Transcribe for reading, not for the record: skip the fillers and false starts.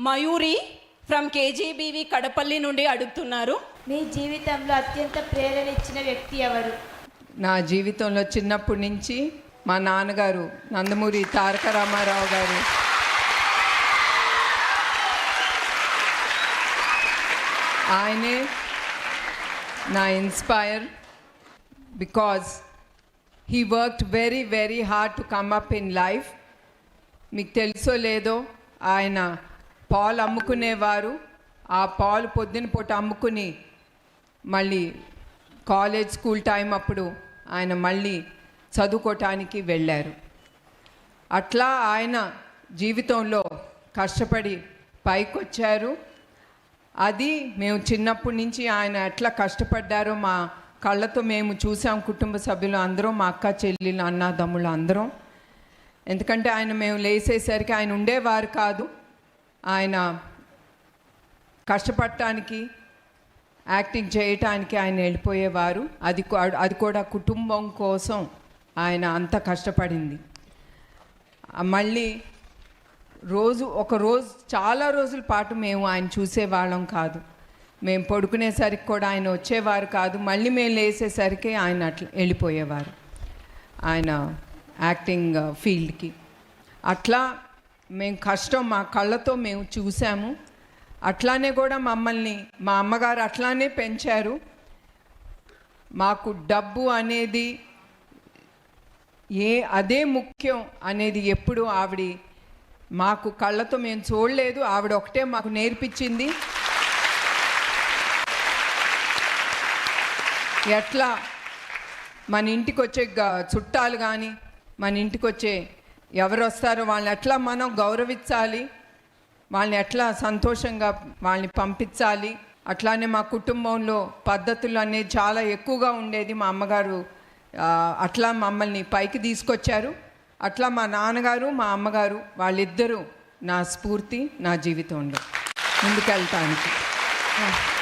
Mayuri from KGBV Kadapalli నుండి అడుగుతున్నారు. మీ జీవితంలో అత్యంత ప్రేరణ ఇచ్చిన వ్యక్తి ఎవరు? నా జీవితంలో చిన్నప్పటి నుంచి మా నాన్నగారు నందమూరి తారక రామారావు గారు. ఆయనే నా inspire because he worked very very hard to come up in life. మీకు తెలుసో లేదో ఆయన పాలు అమ్ముకునేవారు. ఆ పాలు పొద్దున పూట అమ్ముకుని మళ్ళీ కాలేజ్ స్కూల్ టైం అప్పుడు ఆయన మళ్ళీ చదువుకోవటానికి వెళ్ళారు. అట్లా ఆయన జీవితంలో కష్టపడి పైకొచ్చారు. అది మేము చిన్నప్పటి నుంచి ఆయన ఎట్లా కష్టపడ్డారో మా కళ్ళతో మేము చూసాం. కుటుంబ సభ్యులు అందరం, మా అక్క చెల్లెలు అన్నదమ్ములు అందరం. ఎందుకంటే ఆయన మేము లేసేసరికి ఆయన ఉండేవారు కాదు. ఆయన కష్టపడటానికి, యాక్టింగ్ చేయటానికి ఆయన వెళ్ళిపోయేవారు. అది కూడా కుటుంబం కోసం ఆయన అంత కష్టపడింది. మళ్ళీ ఒకరోజు చాలా రోజుల పాటు మేము ఆయన చూసేవాళ్ళం కాదు. మేము పడుకునేసరికి కూడా ఆయన వచ్చేవారు కాదు. మళ్ళీ మేము లేసేసరికి ఆయన అట్లా వెళ్ళిపోయేవారు ఆయన యాక్టింగ్ ఫీల్డ్కి. అట్లా మేము కష్టం మా కళ్ళతో మేము చూసాము. అట్లానే కూడా మమ్మల్ని మా అమ్మగారు అట్లానే పెంచారు. మాకు డబ్బు అనేది అదే ముఖ్యం అనేది ఎప్పుడు ఆవిడ మాకు కళ్ళతో మేము చూడలేదు. ఆవిడ ఒకటే మాకు నేర్పించింది. ఎట్లా మన ఇంటికి వచ్చే చుట్టాలు కానీ, మన ఇంటికి వచ్చే ఎవరు వస్తారో వాళ్ళని ఎట్లా మనం గౌరవించాలి, వాళ్ళని ఎట్లా సంతోషంగా వాళ్ళని పంపించాలి. అట్లానే మా కుటుంబంలో పద్ధతులు అనేది చాలా ఎక్కువగా ఉండేది. మా అమ్మగారు అట్లా మమ్మల్ని పైకి తీసుకొచ్చారు. అట్లా మా నాన్నగారు, మా అమ్మగారు వాళ్ళిద్దరూ నా స్ఫూర్తి, నా జీవితంలో ముందుకెళ్తానికి.